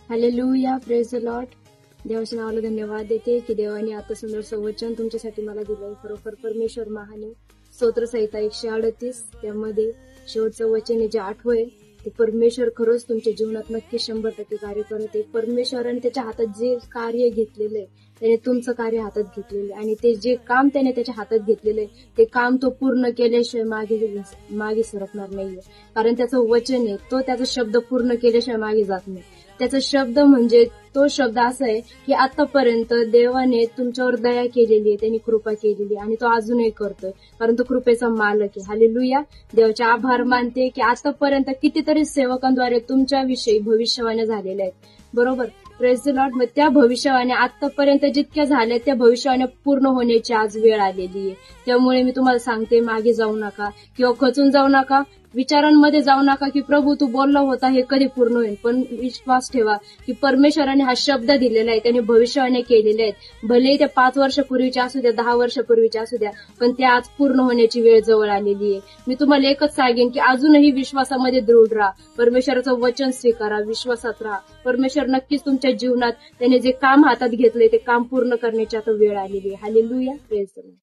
Hallelujah, praise the Lord. देवाच्या नावाला धन्यवाद देते की देवाने आता सुंदरचं वचन तुमच्यासाठी मला दिलंय. खरोखर परमेश्वर महान आहे. स्तोत्रसंहिता 138 त्यामध्ये शेवटचं वचन आहे जे 8 आहे ते परमेश्वर खरंच तुमच्या जीवनात नक्की 100% कार्य करत आहे. परमेश्वराने त्याच्या हातात जे कार्य घेतलेलं आहे त्याने तुमचं कार्य हातात घेतलेलं आहे आणि ते जे काम त्याने त्याच्या हातात घेतलेलं आहे ते काम तो पूर्ण केल्याशिवाय मागे सरकणार नाहीये. कारण त्याचं वचन आहे, तो त्याचा शब्द पूर्ण केल्याशिवाय मागे जात नाही. त्याचा शब्द म्हणजे तो शब्द असा आहे की आतापर्यंत देवाने तुमच्यावर दया केलेली आहे, त्यांनी कृपा केलेली आहे आणि तो अजूनही करतोय कारण तो कृपेचा मालक आहे. हालेलुया. देवाचे आभार मानते की आतापर्यंत कितीतरी सेवकांद्वारे तुमच्याविषयी भविष्यवाण्या झालेल्या आहेत. बरोबर, प्रेज द लॉर्ड. मग त्या भविष्यवाण्या आतापर्यंत जितक्या झाल्या त्या भविष्यवाण्या पूर्ण होण्याची आज वेळ आलेली आहे. त्यामुळे मी तुम्हाला सांगते, मागे जाऊ नका किंवा खचून जाऊ नका, विचारांमध्ये जाऊ नका की प्रभू तू बोलला होता हे कधी पूर्ण होईल. पण विश्वास ठेवा की परमेश्वराने हा शब्द दिलेला आहे, त्याने भविष्यवाण्या केलेल्या आहेत. भले त्या 5 वर्षापूर्वीच्या असू द्या, 10 वर्षापूर्वीच्या असू द्या, पण त्या आज पूर्ण होण्याची वेळ जवळ आलेली आहे. मी तुम्हाला एकच सांगेन की अजूनही विश्वासामध्ये दृढ राहा, परमेश्वराचं वचन स्वीकारा, विश्वासात राहा. परमेश्वर नक्कीच तुमच्या जीवनात त्याने जे काम हातात घेतलंय ते काम पूर्ण करण्याची आता वेळ आलेली आहे. Hallelujah, praise the Lord.